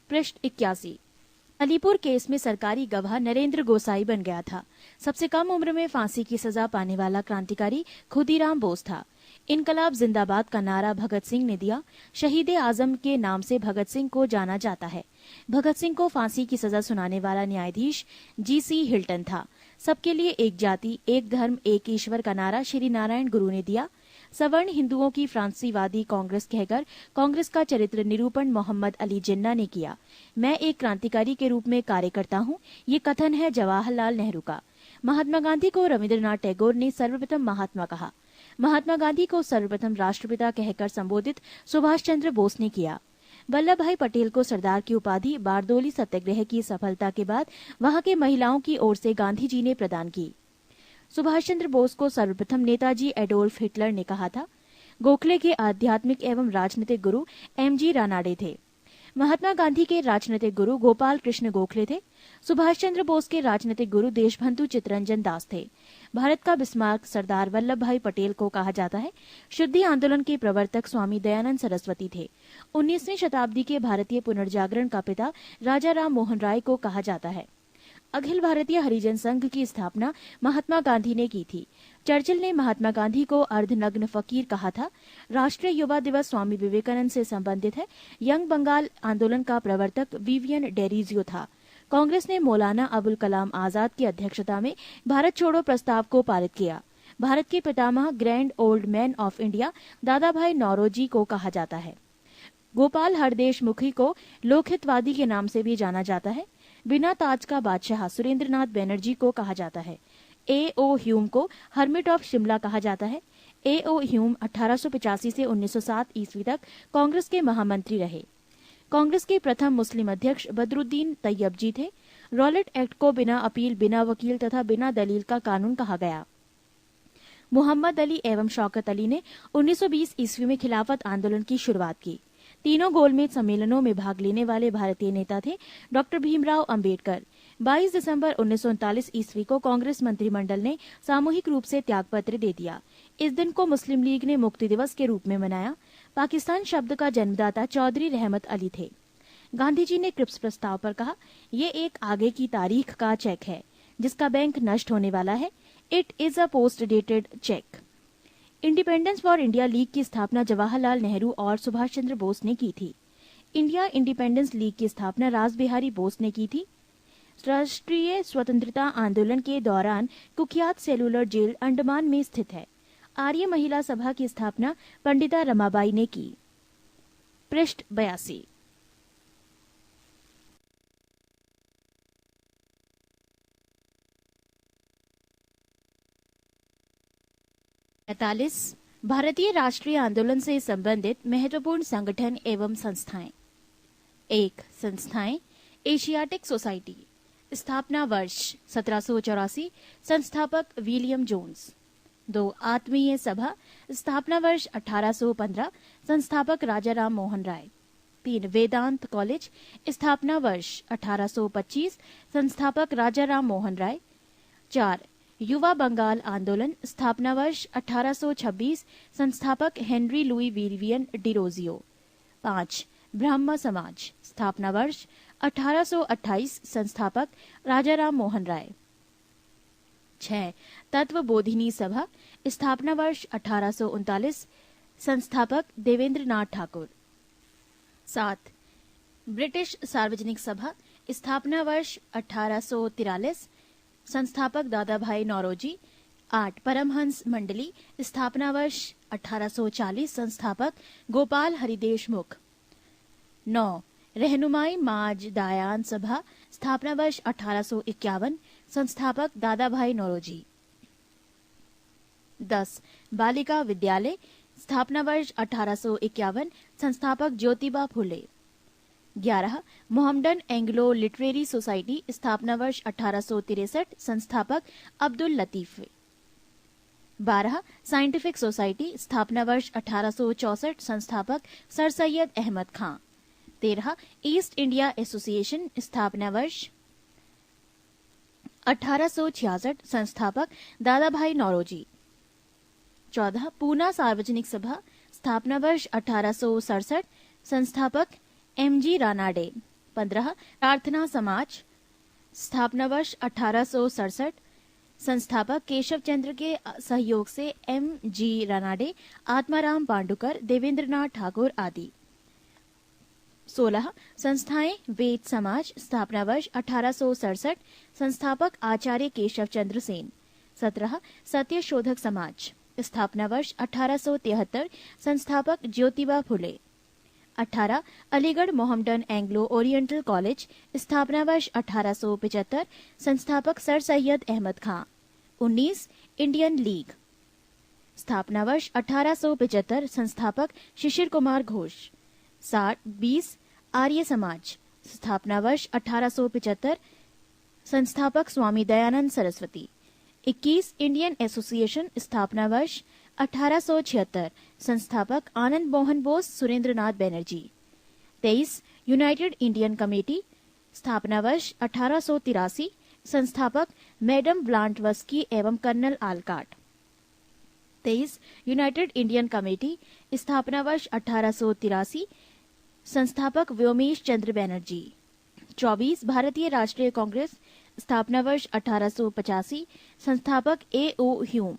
पृष्ठ 81। अलीपुर केस में सरकारी गवाह नरेंद्र गोसाई बन गया था। सबसे कम उम्र में फांसी की सजा पाने वाला क्रांतिकारी खुदीराम बोस था। इनकलाब जिंदाबाद का नारा भगत सिंह ने दिया। शहीद आजम के नाम से भगत सिंह को जाना जाता है। भगत सिंह को फांसी की सजा सुनाने वाला न्यायाधीश G.C. हिल्टन था। सबके लिए एक जाति, एक धर्म, एक ईश्वर का नारा श्री नारायण गुरु ने दिया। सवर्ण हिंदुओं की फ्रांसीवादी कांग्रेस कहकर कांग्रेस का चरित्र निरूपण मोहम्मद अली जिन्ना ने किया। मैं एक क्रांतिकारी के रूप में कार्य करता हूँ, ये कथन है जवाहरलाल नेहरू का। महात्मा गांधी को रविंद्रनाथ टैगोर ने सर्वप्रथम महात्मा कहा। महात्मा गांधी को सर्वप्रथम राष्ट्रपिता कहकर संबोधित सुभाष चंद्र बोस ने किया। वल्लभ भाई पटेल को सरदार की उपाधि बारदोली सत्याग्रह की सफलता के बाद वहां के महिलाओं की ओर से गांधी जी ने प्रदान की। सुभाष चंद्र बोस को सर्वप्रथम नेताजी एडोल्फ हिटलर ने कहा था। गोखले के आध्यात्मिक एवं राजनीतिक गुरु M.G. रानाडे थे। महात्मा गांधी के राजनीतिक गुरु गोपाल कृष्ण गोखले थे। सुभाष चंद्र बोस के राजनीतिक गुरु देशबंधु चित्तरंजन दास थे। भारत का बिस्मार्क सरदार वल्लभ भाई पटेल को कहा जाता है। शुद्धि आंदोलन के प्रवर्तक स्वामी दयानंद सरस्वती थे। 19वीं शताब्दी के भारतीय पुनर्जागरण का पिता राजा राम मोहन राय को कहा जाता है। अखिल भारतीय हरिजन संघ की स्थापना महात्मा गांधी ने की थी। चर्चिल ने महात्मा गांधी को अर्धनग्न फकीर कहा था। राष्ट्रीय युवा दिवस स्वामी विवेकानंद से संबंधित है। यंग बंगाल आंदोलन का प्रवर्तक विवियन डेरिजियो था। कांग्रेस ने मौलाना अबुल कलाम आजाद की अध्यक्षता में भारत छोड़ो प्रस्ताव को पारित किया। भारत के पितामह grand old man of India Dadabhai Naoroji को कहा जाता है। गोपाल हरदेश मुखी को लोकहितवादी के नाम से भी जाना जाता है। बिना ताज का बादशाह सुरेंद्रनाथ बनर्जी को कहा जाता है। A.O. ह्यूम को हर्मिट ऑफ शिमला कहा जाता है। A.O. ह्यूम 1885 से 1907 ईस्वी तक कांग्रेस के महामंत्री रहे। कांग्रेस के प्रथम मुस्लिम अध्यक्ष बदरुद्दीन तैयब जी थे। रॉलेट एक्ट को बिना अपील, बिना वकील तथा बिना दलील का कानून कहा गया। मोहम्मद अली एवं शौकत अली ने 1920 ईस्वी में खिलाफत आंदोलन की शुरुआत की। तीनों गोलमेज सम्मेलनों में भाग लेने वाले भारतीय नेता थे डॉक्टर भीमराव अंबेडकर। 22 दिसंबर 1939 ईस्वी को कांग्रेस मंत्रिमंडल ने सामूहिक रूप से त्यागपत्र दे दिया। इस दिन को मुस्लिम लीग ने मुक्ति दिवस के रूप में मनाया। पाकिस्तान शब्द का जन्मदाता चौधरी रहमत अली थे। गांधी जी ने क्रिप्स प्रस्ताव पर कहा, ये एक आगे की तारीख का चेक है जिसका बैंक नष्ट होने वाला है। It is a post dated cheque. Independence for India league की स्थापना जवाहरलाल नेहरू और सुभाष चंद्र बोस ने की थी। इंडिया इंडिपेंडेंस लीग की स्थापना रासबिहारी बोस ने की थी। राष्ट्रीय स्वतंत्रता आंदोलन के दौरान कुख्यात सेलुलर जेल अंडमान में स्थित है। आर्य महिला सभा की स्थापना पंडिता रमाबाई ने की। पृष्ठ 82। भारतीय राष्ट्रीय आंदोलन से संबंधित महत्वपूर्ण संगठन एवं संस्थाएं। 1. संस्थाएं। एशियाटिक सोसाइटी, स्थापना वर्ष 1784, संस्थापक विलियम जोन्स। 2. आत्मीय सभा, स्थापना वर्ष 1815, संस्थापक राजा राम मोहन राय। 3. वेदांत कॉलेज, स्थापना वर्ष 1825, संस्थापक राजा राम मोहन राय। 4. युवा बंगाल आंदोलन, स्थापना वर्ष 1826, संस्थापक हेनरी लुई विवियन डिरोजियो। 5. ब्रह्म समाज, स्थापना वर्ष 1828, संस्थापक राजा राम मोहन राय। 6. तत्व बोधिनी सभा, स्थापना वर्ष 1839, संस्थापक देवेंद्र नाथ ठाकुर। 7. ब्रिटिश सार्वजनिक सभा, स्थापना वर्ष 1843, संस्थापक दादा भाई नौरोजी। 8. परमहंस मंडली, स्थापना वर्ष 1840, संस्थापक गोपाल हरिदेश मुख। 9. रहनुमाई माज दायान सभा, स्थापना वर्ष 1851, संस्थापक दादा भाई नौरोजी। 10. बालिका विद्यालय, स्थापना वर्ष 1851, संस्थापक Jyotiba Phule. 11. Mohammedan Anglo literary society, स्थापना वर्ष 1863, संस्थापक अब्दुल लतीफ। 12. साइंटिफिक सोसाइटी, स्थापना वर्ष 1864, संस्थापक सर सैयद अहमद खां। 13. ईस्ट इंडिया एसोसिएशन, स्थापना वर्ष 1866, संस्थापक दादा भाई नौरोजी। 14. पूना सार्वजनिक सभा, स्थापना वर्ष 1867, संस्थापक M.G. रानाडे। 15 प्रार्थना समाज, स्थापना वर्ष 1867, संस्थापक केशव चंद्र के सहयोग से M.G. रानाडे, आत्माराम पांडुकर, देवेंद्रनाथ ठाकुर आदि। 16 संस्थाएं वेद समाज, स्थापना वर्ष 1867, संस्थापक आचार्य केशव चंद्र सेन। 17 सत्य शोधक समाज, स्थापना वर्ष 1873, संस्थापक Jyotiba Phule. 18 Aligarh Mohammedan Anglo oriental college, स्थापना वर्ष 1875, संस्थापक सर सैयद अहमद खां। 19 इंडियन लीग, स्थापना वर्ष 1875, संस्थापक शिशिर कुमार घोष। 20 आर्य समाज, स्थापना वर्ष 1875, संस्थापक स्वामी दयानंद सरस्वती। 21 इंडियन एसोसिएशन, स्थापना वर्ष 1876, संस्थापक Anand Mohan Bose, Surendranath Banerjee. 23 united Indian committee, स्थापना वर्ष 1883, संस्थापक मैडम ब्लांटवस्की एवं colonel Olcott. 23 united Indian committee, स्थापना वर्ष 1883, संस्थापक व्योमेश चंद्र बनर्जी। 24 भारतीय राष्ट्रीय कांग्रेस, स्थापना वर्ष 1885, संस्थापक A.O. Hume.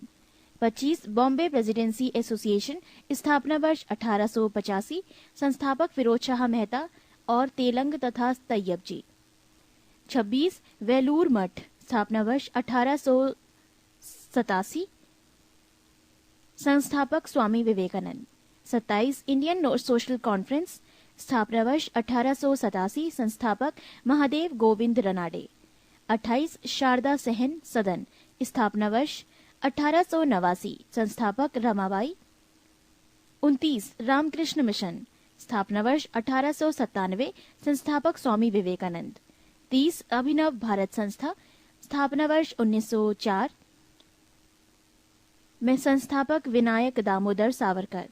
25 Bombay presidency association, स्थापना वर्ष 1885, संस्थापक फिरोज शाह मेहता और तेलंग तथा तैयब जी। 26 वेलूर मठ, स्थापना वर्ष 1887, संस्थापक Swami Vivekananda. 27 Indian social conference, स्थापना वर्ष 1887, संस्थापक महादेव गोविंद रनाडे। 28 शारदा सहन सदन, स्थापना वर्ष 1889, संस्थापक रमाबाई। 29 रामकृष्ण मिशन, स्थापना वर्ष 1897, संस्थापक स्वामी विवेकानंद। 30 अभिनव भारत संस्था, स्थापना वर्ष 1904 में संस्थापक Vinayak Damodar Savarkar.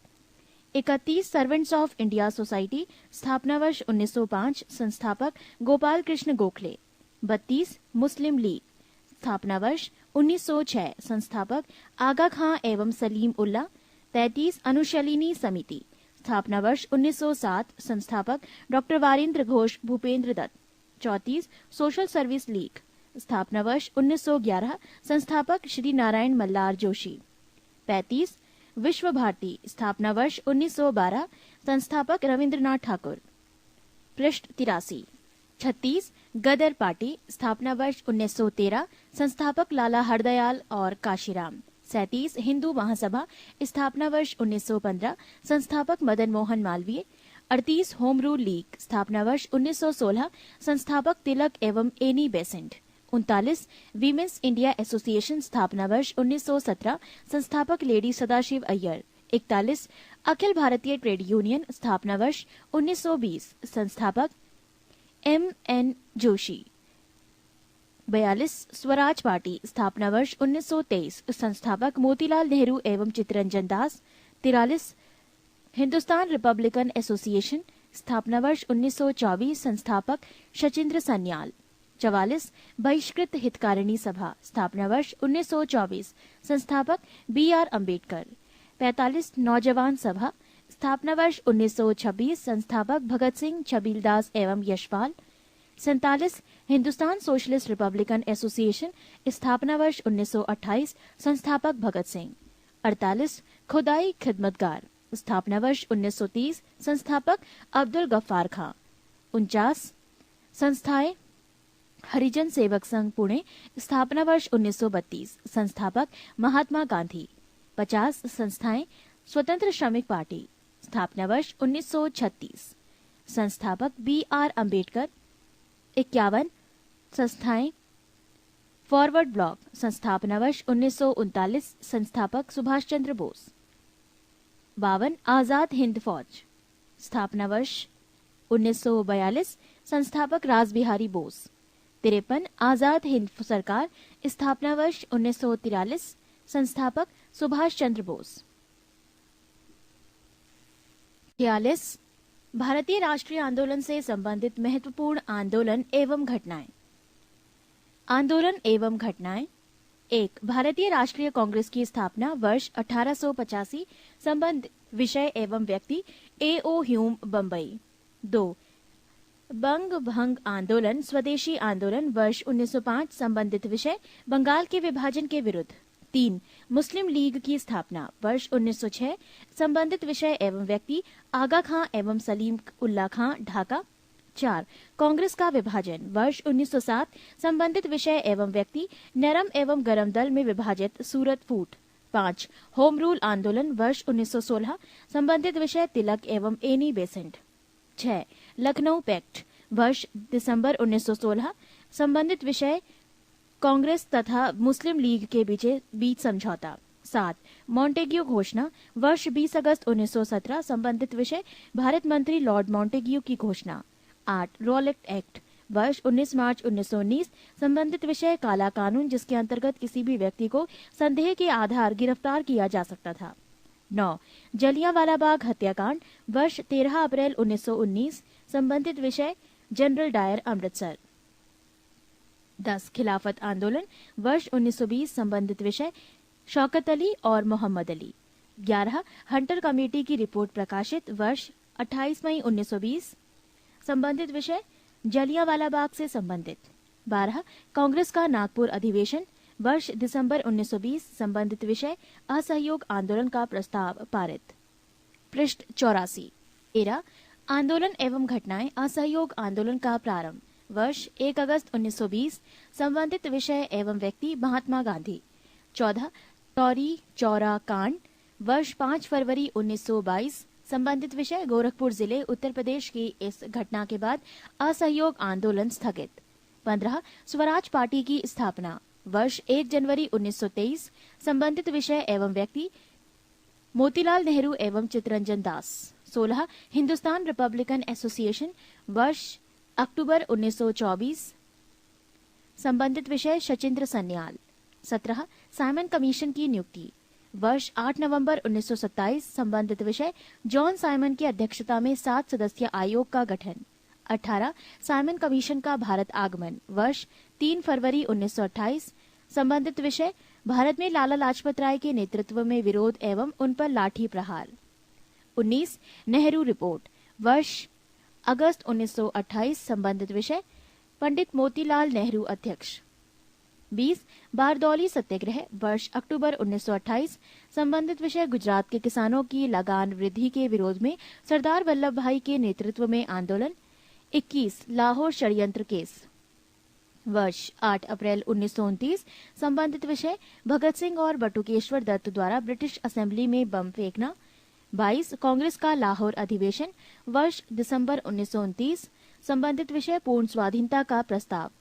31 servants of India society, स्थापना वर्ष 1905, संस्थापक गोपाल कृष्ण गोखले। 32 मुस्लिम लीग, स्थापना वर्ष 1906, संस्थापक आगा खां एवं सलीम उल्ला। 33 अनुशलिनी समिति, स्थापना वर्ष 1907, संस्थापक doctor Varendra Ghosh, Bhupendra Dutt. 34 social service league, स्थापना वर्ष 1911, संस्थापक श्री नारायण मल्लार जोशी। 35 विश्व भारती, स्थापना वर्ष 1912, संस्थापक रविंद्रनाथ ठाकुर। पृष्ठ 83। 36 गदर पार्टी, स्थापना वर्ष 1913, संस्थापक लाला हरदयाल और काशीराम। 37 हिंदू महासभा, स्थापना वर्ष 1915, संस्थापक Madan Mohan Malviya. 38 home rule league, स्थापना वर्ष 1916, संस्थापक तिलक एवं Annie Besant. 39 women's India association, स्थापना वर्ष 1917, संस्थापक lady Sadashiv Iyer. 41 Akhil Bharatiya trade union, स्थापना वर्ष 1920, संस्थापक M.N. जोशी। 42 स्वराज पार्टी, स्थापना वर्ष 1923, संस्थापक मोतीलाल नेहरू एवं चित्तरंजन दास। 43 हिंदुस्तान रिपब्लिकन एसोसिएशन, स्थापना वर्ष 1924, संस्थापक शचीन्द्र सन्याल। 44 बहिष्कृत हितकारिणी सभा, स्थापना वर्ष 1924, संस्थापक B.R. अम्बेडकर। 45 नौजवान सभा, स्थापना वर्ष 1926, संस्थापक भगत सिंह, छबीलदास एवं Yashpal. 47 Hindustan socialist Republican association, स्थापना वर्ष 1928, संस्थापक भगत सिंह। 48 खुदाई खिदमतगार, स्थापना वर्ष 1930, संस्थापक अब्दुल गफ्फार खां। 49 संस्थाएं हरिजन सेवक संघ पुणे, स्थापना वर्ष 1932, संस्थापक महात्मा गांधी। 50 संस्थाएं स्वतंत्र श्रमिक पार्टी, स्थापना वर्ष 1936, संस्थापक B.R. अम्बेडकर। 51 संस्थाएं फॉरवर्ड ब्लॉक, संस्थापना वर्ष 1939, संस्थापक सुभाष चंद्र बोस। 52 आजाद हिंद फौज, स्थापना वर्ष 1942, संस्थापक रासबिहारी बोस। 53 आजाद हिंद सरकार, स्थापना वर्ष 1943, संस्थापक सुभाष चंद्र बोस। 46 भारतीय राष्ट्रीय आंदोलन से संबंधित महत्वपूर्ण आंदोलन एवं घटनाएं। आंदोलन एवं घटनाएं। 1 भारतीय राष्ट्रीय कांग्रेस की स्थापना वर्ष 1885, संबंध विषय एवं व्यक्ति A.O. ह्यूम, बम्बई। 2 बंग भंग आंदोलन स्वदेशी आंदोलन वर्ष 1905 संबंधित विषय बंगाल के विभाजन के विरुद्ध। 3. मुस्लिम लीग की स्थापना वर्ष 1906 संबंधित विषय एवं व्यक्ति आगा खां एवं सलीम उल्ला खां ढाका। 4. कांग्रेस का विभाजन वर्ष 1907 संबंधित विषय एवं व्यक्ति नरम एवं गरम दल में विभाजित सूरत फूट। 5. होम रूल आंदोलन वर्ष 1916 संबंधित विषय तिलक एवं एनी बेसेंट। 6. लखनऊ पैक्ट वर्ष दिसंबर 1916 संबंधित विषय कांग्रेस तथा मुस्लिम लीग के बीच समझौता। 7. मॉन्टेग्यू घोषणा वर्ष 20 अगस्त 1917 संबंधित विषय भारत मंत्री लॉर्ड मॉन्टेग्यू की घोषणा। 8. रॉलेट एक्ट वर्ष 19 मार्च 1919 संबंधित विषय काला कानून जिसके अंतर्गत किसी भी व्यक्ति को संदेह के आधार गिरफ्तार किया जा सकता था। 9. जलियांवाला बाग हत्याकांड वर्ष 13 अप्रैल 1919 संबंधित विषय जनरल डायर अमृतसर। 10. खिलाफत आंदोलन वर्ष 1920 संबंधित विषय शौकत अली और मोहम्मद अली। 11. हंटर कमेटी की रिपोर्ट प्रकाशित वर्ष 28 मई 1920 संबंधित विषय जलियांवाला बाग से संबंधित। 12. कांग्रेस का नागपुर अधिवेशन वर्ष दिसंबर 1920 संबंधित विषय असहयोग आंदोलन का प्रस्ताव पारित। पृष्ठ 84। 13. आंदोलन एवं घटनाएं असहयोग आंदोलन का प्रारंभ वर्ष 1 अगस्त 1920 संबंधित विषय एवं व्यक्ति महात्मा गांधी। 14. चौरी चौरा कांड वर्ष 5 फरवरी 1922 संबंधित विषय गोरखपुर जिले उत्तर प्रदेश की इस घटना के बाद असहयोग आंदोलन स्थगित। 15. स्वराज पार्टी की स्थापना वर्ष 1 जनवरी 1923 संबंधित विषय एवं व्यक्ति मोतीलाल नेहरू एवं चित्तरंजन दास। 16. हिंदुस्तान रिपब्लिकन एसोसिएशन वर्ष अक्टूबर 1924 संबंधित विषय शचीन्द्र सन्याल। 17. साइमन कमीशन की नियुक्ति वर्ष 8 नवंबर 1927 संबंधित विषय जॉन साइमन की अध्यक्षता में 7 सदस्यीय आयोग का गठन। 18. साइमन कमीशन का भारत आगमन वर्ष 3 फरवरी 1928 संबंधित विषय भारत में लाला लाजपत राय के नेतृत्व में विरोध एवं उन पर लाठी प्रहार। 19. नेहरू रिपोर्ट वर्ष अगस्त 1928 संबंधित विषय पंडित मोतीलाल नेहरू अध्यक्ष। 20. बारदौली सत्याग्रह वर्ष अक्टूबर 1928 संबंधित विषय गुजरात के किसानों की लगान वृद्धि के विरोध में सरदार वल्लभ भाई के नेतृत्व में आंदोलन। 21. लाहौर षड्यंत्र केस वर्ष 8 अप्रैल 1929 संबंधित विषय भगत सिंह और बटुकेश्वर दत्त द्वारा ब्रिटिश असेंबली में बम फेंकना। 22. कांग्रेस का लाहौर अधिवेशन वर्ष दिसंबर 1929 संबंधित विषय पूर्ण स्वाधीनता का प्रस्ताव।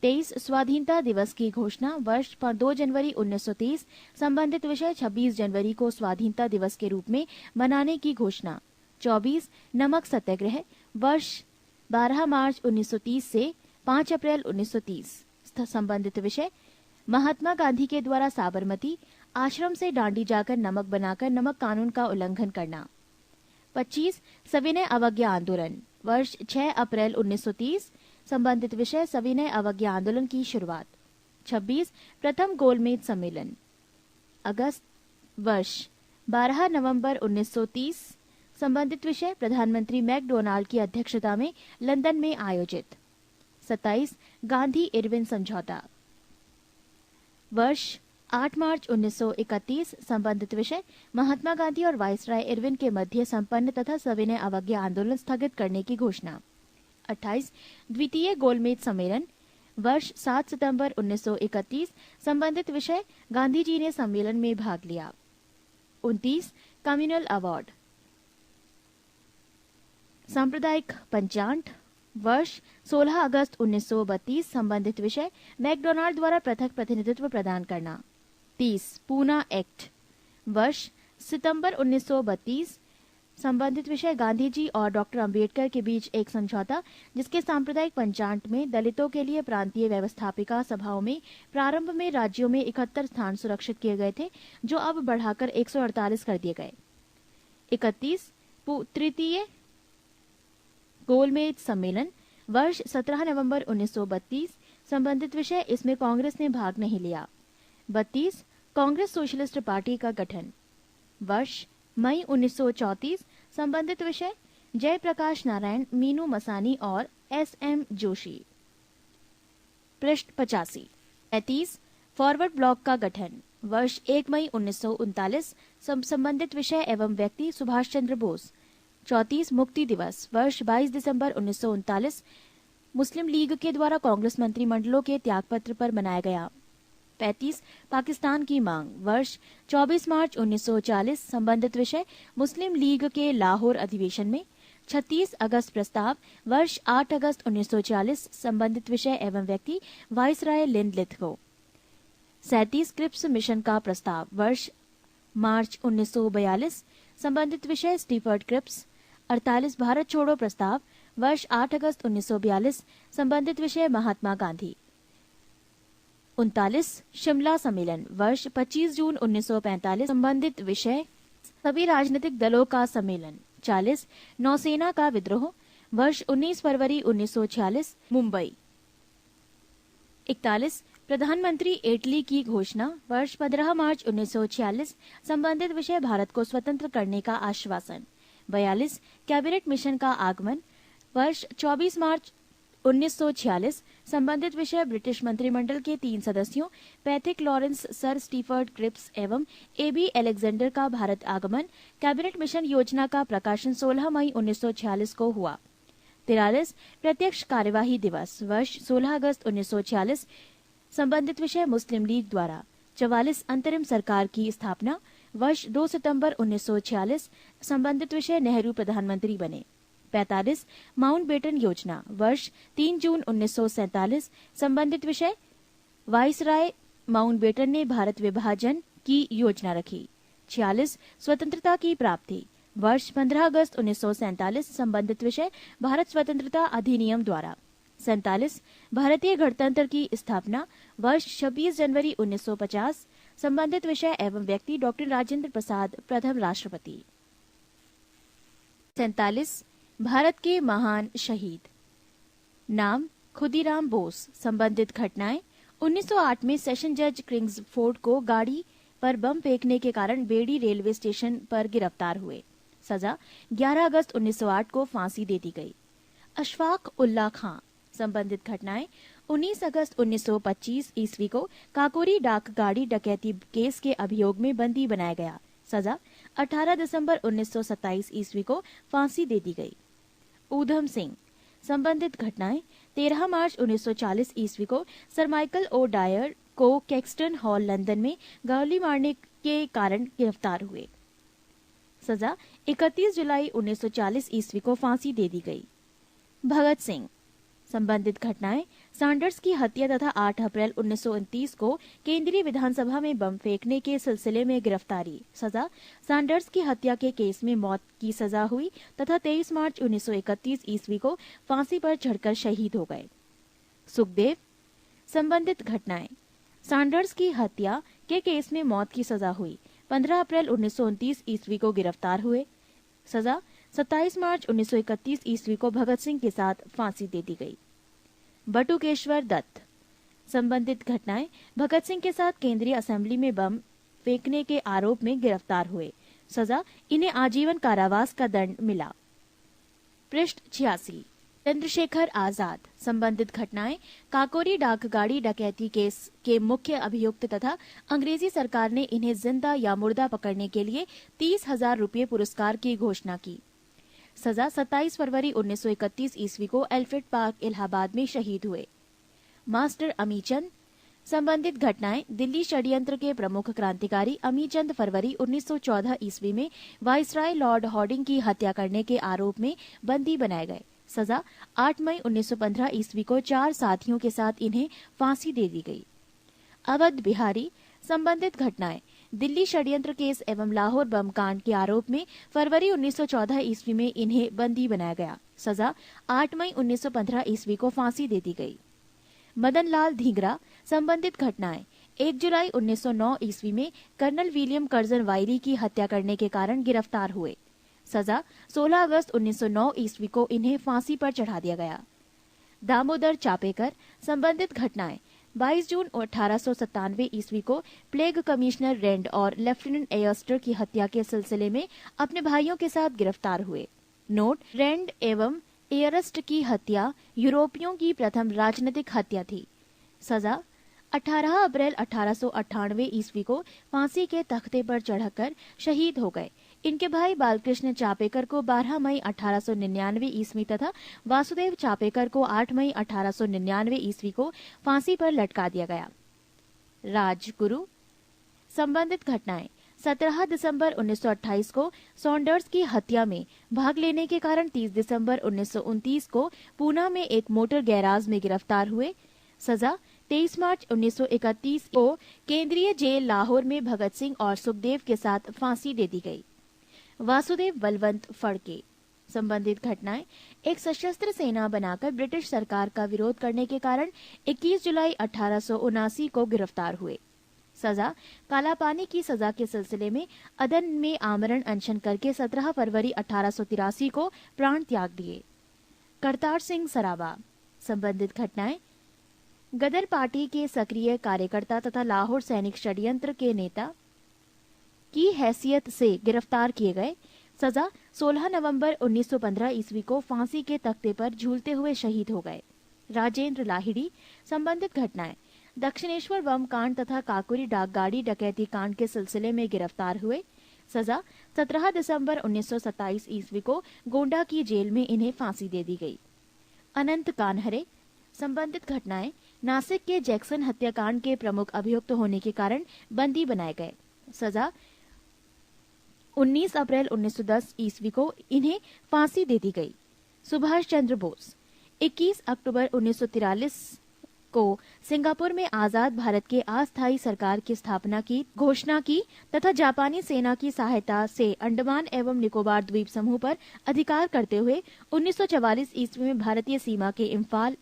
23. स्वाधीनता दिवस की घोषणा वर्ष 2 जनवरी 1930 संबंधित विषय 26 जनवरी को स्वाधीनता दिवस के रूप में मनाने की घोषणा। 24. नमक सत्याग्रह वर्ष 12 मार्च 1930 से 5 अप्रैल 1930 संबंधित विषय महात्मा गांधी के द्वारा साबरमती आश्रम से डांडी जाकर नमक बनाकर नमक कानून का उल्लंघन करना। 25. सविनय अवज्ञा आंदोलन वर्ष 6 अप्रैल 1930 संबंधित विषय सविनय अवज्ञा आंदोलन की शुरुआत। 26. प्रथम गोलमेज सम्मेलन अगस्त वर्ष 12 नवंबर 1930 संबंधित विषय प्रधानमंत्री मैकडोनाल्ड की अध्यक्षता में लंदन में आयोजित। 27. गांधी इरविन समझौता वर्ष 8 मार्च 1931 संबंधित विषय महात्मा गांधी और वायसराय इरविन के मध्य संपन्न तथा सविनय अवज्ञा आंदोलन स्थगित करने की घोषणा। 28. द्वितीय गोलमेज सम्मेलन वर्ष 7 सितंबर 1931 संबंधित विषय गांधी जी ने सम्मेलन में भाग लिया। 29. कम्युनल अवार्ड सांप्रदायिक पंचांट वर्ष 16 अगस्त 1932 संबंधित विषय मैकडोनाल्ड द्वारा पृथक प्रतिनिधित्व प्रदान करना। 30. पूना एक्ट वर्ष सितंबर 1932 संबंधित विषय गांधी जी और डॉक्टर अंबेडकर के बीच एक समझौता जिसके सांप्रदायिक पंचांट में दलितों के लिए प्रांतीय व्यवस्थापिका सभाओं में प्रारंभ में राज्यों में 71 स्थान सुरक्षित किए गए थे जो अब बढ़ाकर 148 कर दिए गए। 31. तृतीय गोलमेज सम्मेलन वर्ष 17 नवंबर 1932 संबंधित विषय इसमें कांग्रेस ने भाग नहीं लिया। 32. कांग्रेस सोशलिस्ट पार्टी का गठन वर्ष मई 1934 संबंधित विषय जयप्रकाश नारायण मीनू मसानी और SM जोशी। पृष्ठ 85। 35 फॉरवर्ड ब्लॉक का गठन वर्ष 1 मई 1939 संबंधित विषय एवं व्यक्ति सुभाष चंद्र बोस। 34 मुक्ति दिवस वर्ष 22 दिसंबर 1939 मुस्लिम लीग के द्वारा कांग्रेस मंत्रिमंडलों के त्यागपत्र पर मनाया गया। 35 पाकिस्तान की मांग वर्ष 24 मार्च 1940 संबंधित विषय मुस्लिम लीग के लाहौर अधिवेशन में। 36 अगस्त प्रस्ताव वर्ष 8 अगस्त 1940 संबंधित विषय एवं व्यक्ति वाइसराय लिन लिथगो। 37 क्रिप्स मिशन का प्रस्ताव वर्ष मार्च 1942 संबंधित विषय स्टीफर्ड क्रिप्स। 48 भारत छोड़ो प्रस्ताव वर्ष 8 अगस्त 1942 संबंधित विषय महात्मा गांधी। 39 शिमला सम्मेलन वर्ष 25 जून 1945 संबंधित विषय सभी राजनीतिक दलों का सम्मेलन। 40 नौसेना का विद्रोह वर्ष 19 फरवरी 1946 मुंबई। 41 प्रधानमंत्री इटली की घोषणा वर्ष 15 मार्च 1946 संबंधित विषय भारत को स्वतंत्र करने का आश्वासन। 42 कैबिनेट मिशन का आगमन वर्ष 24 मार्च 1946 संबंधित विषय ब्रिटिश मंत्रिमंडल के 3 सदस्यों Pethick Lawrence sir Stafford Cripps एवं AB अलेक्जेंडर का भारत आगमन। कैबिनेट मिशन योजना का प्रकाशन 16 मई 1946 को हुआ। 43 प्रत्यक्ष कार्यवाही दिवस वर्ष 16 अगस्त 1946 संबंधित विषय मुस्लिम लीग द्वारा। 44 अंतरिम सरकार की स्थापना वर्ष 2 सितंबर 1946 संबंधित विषय नेहरू प्रधानमंत्री बने। 45 माउंटबेटन योजना वर्ष 3 जून 1947 संबंधित विषय वाइसराय माउंटबेटन ने भारत विभाजन की योजना रखी। 46 स्वतंत्रता की प्राप्ति वर्ष 15 अगस्त 1947 संबंधित विषय भारत स्वतंत्रता अधिनियम द्वारा। 47 भारतीय गणतंत्र की स्थापना वर्ष 26 जनवरी 1950 संबंधित विषय एवं व्यक्ति डॉक्टर राजेंद्र प्रसाद प्रथम राष्ट्रपति। 47 भारत के महान शहीद नाम खुदीराम बोस संबंधित घटनाएं 1908 में सेशन जज किंग्सफोर्ड को गाड़ी पर बम फेंकने के कारण बेड़ी रेलवे स्टेशन पर गिरफ्तार हुए। सजा 11 अगस्त 1908 को फांसी दे दी गई। अशफाक उल्लाह खां संबंधित घटनाएं 19 अगस्त 1925 ईस्वी को काकोरी डाक गाड़ी डकैती केस के अभियोग में बंदी बनाया गया। सजा 18 दिसंबर 1927 ईस्वी को फांसी दे दी गई। ऊधम सिंह संबंधित घटनाएं 13 मार्च 1940 ईस्वी को सर माइकल ओ डायर को कैक्सटन हॉल लंदन में गोली मारने के कारण गिरफ्तार हुए। सजा 31 जुलाई 1940 ईस्वी को फांसी दे दी गई। भगत सिंह संबंधित घटनाएं सैंडर्स की हत्या तथा 8 अप्रैल 1929 को केंद्रीय विधानसभा में बम फेंकने के सिलसिले में गिरफ्तारी। सजा सैंडर्स की हत्या के केस में मौत की सजा हुई तथा 23 मार्च 1931 ईस्वी को फांसी पर चढ़कर शहीद हो गए। सुखदेव संबंधित घटनाएं सैंडर्स की हत्या के केस में मौत की सजा हुई। 15 अप्रैल 1929 ईस्वी को गिरफ्तार हुए। सजा 27 मार्च 1931 ईस्वी को भगत सिंह के साथ फांसी दे दी गई। बटुकेश्वर दत्त संबंधित घटनाएं भगत सिंह के साथ केंद्रीय असेंबली में बम फेंकने के आरोप में गिरफ्तार हुए। सजा इन्हें आजीवन कारावास का दंड मिला। पृष्ठ 86 चंद्रशेखर आजाद संबंधित घटनाएं काकोरी डाक गाड़ी डकैती केस के मुख्य अभियुक्त तथा अंग्रेजी सरकार ने इन्हें जिंदा या मुर्दा पकड़ने के लिए 30,000 रुपये पुरस्कार की घोषणा की। सजा 27 फरवरी 1931 ईस्वी को एल्फ्रेड पार्क इलाहाबाद में शहीद हुए। मास्टर अमीचंद संबंधित घटनाएं दिल्ली षड्यंत्र के प्रमुख क्रांतिकारी अमीचंद फरवरी 1914 ईस्वी में वाइसराय लॉर्ड हॉर्डिंग की हत्या करने के आरोप में बंदी बनाए गए। सजा 8 मई 1915 ईस्वी को 4 साथियों के साथ इन्हें फांसी दे दी गई। अवध बिहारी संबंधित घटनाएं दिल्ली षड्यंत्र केस एवं लाहौर बम कांड के आरोप में फरवरी 1914 ईस्वी में इन्हें बंदी बनाया गया। सजा 8 मई 1915 ईस्वी को फांसी दे दी गई। मदन लाल धींगरा संबंधित घटनाएं 1 जुलाई 1909 ईस्वी में कर्नल विलियम कर्जन वायली की हत्या करने के कारण गिरफ्तार हुए। सजा 16 अगस्त 1909 ईस्वी को इन्हें फांसी पर चढ़ा दिया गया। दामोदर चापेकर संबंधित घटनाएं 22 जून 1897 ईस्वी को प्लेग कमिश्नर रेंड और लेफ्टिनेंट एयस्टर की हत्या के सिलसिले में अपने भाइयों के साथ गिरफ्तार हुए। नोट रेंड एवं एयरस्ट की हत्या यूरोपियों की प्रथम राजनीतिक हत्या थी। सजा 18 अप्रैल 1898 ईस्वी को फांसी के तख्ते पर चढ़कर शहीद हो गए। इनके भाई बालकृष्ण चापेकर को 12 मई 1899 ईस्वी तथा वासुदेव चापेकर को 8 मई 1899 ईस्वी को फांसी पर लटका दिया गया। राजगुरु संबंधित घटनाएं 17 दिसंबर 1928 को सॉन्डर्स की हत्या में भाग लेने के कारण 30 दिसंबर 1929 को पूना में एक मोटर गैराज में गिरफ्तार हुए। सजा 23 मार्च 1931 को केंद्रीय जेल लाहौर में भगत सिंह और सुखदेव के साथ फांसी दे दी गई। वासुदेव बलवंत फड़के संबंधित घटनाएं एक सशस्त्र सेना बनाकर ब्रिटिश सरकार का विरोध करने के कारण 21 जुलाई 1879 को गिरफ्तार हुए। सजा कालापानी की सजा के सिलसिले में अदन में आमरण अनशन करके 17 फरवरी 1883 को प्राण त्याग दिए। करतार सिंह सराबा संबंधित घटनाएं गदर पार्टी के सक्रिय कार्यकर्ता तथा लाहौर सैनिक षड्यंत्र के नेता की हैसियत से गिरफ्तार किए गए। सजा 16 नवंबर 1915 ईस्वी को फांसी के तख्ते पर झूलते हुए शहीद हो गए। राजेंद्र लाहिड़ी संबंधित घटनाएं दक्षिणेश्वर बम कांड तथा काकुरी डाकगाड़ी डकैती कांड के सिलसिले में गिरफ्तार हुए। सजा 17 दिसंबर 1927 ईस्वी को गोंडा की जेल में इन्हें फांसी दे दी गई। अनंत कान्हरे संबंधित घटनाएं नासिक के जैक्सन हत्याकांड के प्रमुख अभियुक्त होने के कारण बंदी बनाए गए। सजा 19 अप्रैल 1910 ईस्वी को इन्हें फांसी दे दी गई। सुभाष चंद्र बोस 21 अक्टूबर 1943 को सिंगापुर में आजाद भारत के अस्थायी सरकार की स्थापना की घोषणा की तथा जापानी सेना की सहायता से अंडमान एवं निकोबार द्वीप समूह पर अधिकार करते हुए 1944 ईस्वी में भारतीय सीमा के इम्फाल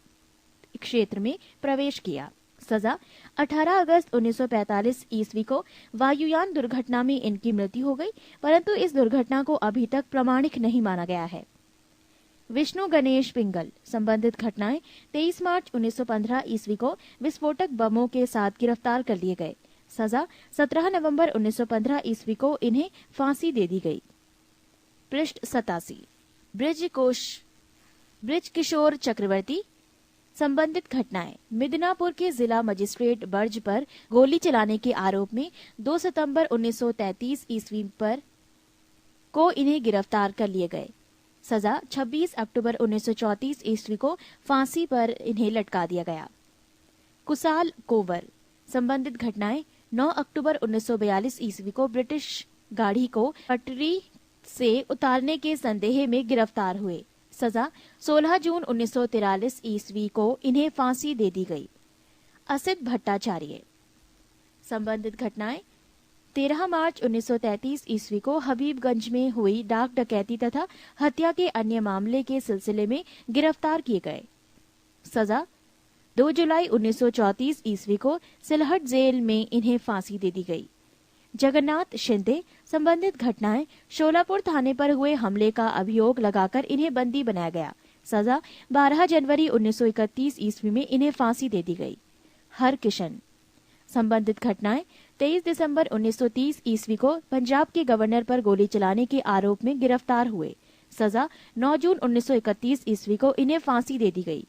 क्षेत्र में प्रवेश किया। सजा 18 अगस्त 1945 ईस्वी को वायुयान दुर्घटना में इनकी मृत्यु हो गई, परंतु इस दुर्घटना को अभी तक प्रामाणिक नहीं माना गया है। विष्णु गणेश पिंगल संबंधित घटनाएं 23 मार्च 1915 ईस्वी को विस्फोटक बमों के साथ गिरफ्तार कर लिए गए। सजा 17 नवंबर 1915 ईस्वी को इन्हें फांसी दे दी गई। पृष्ठ 87 ब्रिज किशोर चक्रवर्ती संबंधित घटनाएं मिदनापुर के जिला मजिस्ट्रेट बर्ज पर गोली चलाने के आरोप में 2 सितंबर 1933 ईस्वी पर को इन्हें गिरफ्तार कर लिए गए। सजा 26 अक्टूबर 1934 ईस्वी को फांसी पर इन्हें लटका दिया गया। कुसाल कोवर संबंधित घटनाएं 9 अक्टूबर 1942 ईस्वी को ब्रिटिश गाड़ी को पटरी से उतारने के संदेह में गिरफ्तार हुए। सजा 16 जून 1943 ईस्वी को इन्हें फांसी दे दी गई। असित भट्टाचार्य संबंधित घटनाएं 13 मार्च 1933 ईस्वी को हबीबगंज में हुई डाक डकैती तथा हत्या के अन्य मामले के सिलसिले में गिरफ्तार किए गए। सजा 2 जुलाई 1934 ईस्वी को सिलहट जेल में इन्हें फांसी दे दी गई। जगन्नाथ शिंदे संबंधित घटनाएं शोलापुर थाने पर हुए हमले का अभियोग लगाकर इन्हें बंदी बनाया गया। सजा 12 जनवरी 1931 ईस्वी में इन्हें फांसी दे दी गई। हर किशन संबंधित घटनाएं 23 दिसंबर 1930 ईस्वी को पंजाब के गवर्नर पर गोली चलाने के आरोप में गिरफ्तार हुए। सजा 9 जून 1931 ईस्वी को इन्हें फांसी दे दी गई।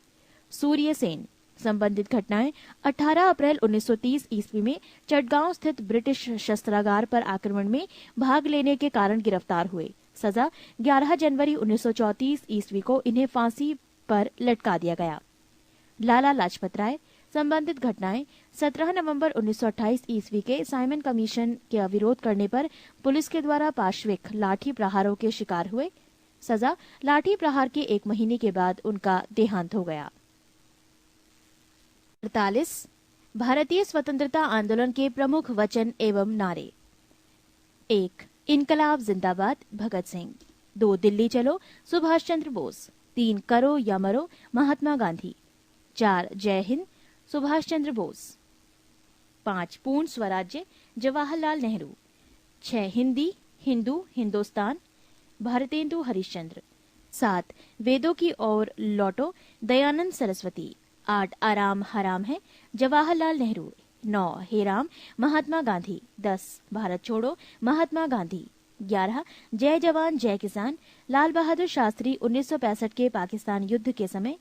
सूर्य सेन संबंधित घटनाएं 18 अप्रैल 1930 ईस्वी में चटगांव स्थित ब्रिटिश शस्त्रागार पर आक्रमण में भाग लेने के कारण गिरफ्तार हुए। सजा 11 जनवरी 1934 ईस्वी को इन्हें फांसी पर लटका दिया गया। लाला लाजपत राय संबंधित घटनाएं 17 नवंबर 1928 ईस्वी के साइमन कमीशन के विरोध करने पर पुलिस के द्वारा पार्श्विक लाठी प्रहारों के शिकार हुए। सजा लाठी प्रहार के 1 महीने के बाद उनका देहांत हो गया। 48 भारतीय स्वतंत्रता आंदोलन के प्रमुख वचन एवं नारे। 1 इनकलाब जिंदाबाद भगत सिंह। 2 दिल्ली चलो सुभाष चंद्र बोस। 3 करो या मरो महात्मा गांधी। 4 जय हिंद सुभाष चंद्र बोस। 5 पूर्ण स्वराज्य जवाहरलाल नेहरू। 6 हिंदी हिंदू हिंदुस्तान भारतेंदु हरिश्चंद्र। 7 वेदों की ओर लौटो दयानंद सरस्वती। 8 आराम हराम है जवाहरलाल नेहरू। 9 हे राम महात्मा गांधी। 10 भारत छोड़ो महात्मा गांधी। 11 जय जवान जय किसान लाल बहादुर शास्त्री 1965 के पाकिस्तान युद्ध के समय।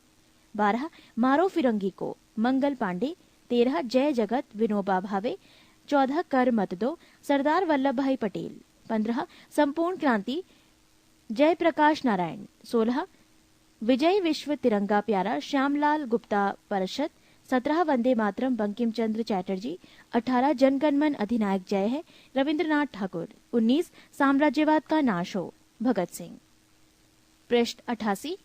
12 मारो फिरंगी को मंगल पांडे। 13 जय जगत विनोबा भावे। 14 कर मत दो सरदार वल्लभ भाई पटेल। 15 संपूर्ण क्रांति जय प्रकाश नारायण। 16 विजय विश्व तिरंगा प्यारा श्यामलाल गुप्ता परिषद। 17 वंदे मातरम बंकिम चंद्र चैटर्जी। 18 जनगणमन अधिनायक जय है रविंद्रनाथ ठाकुर। 19 साम्राज्यवाद का नाश हो भगत सिंह। पृष्ठ 88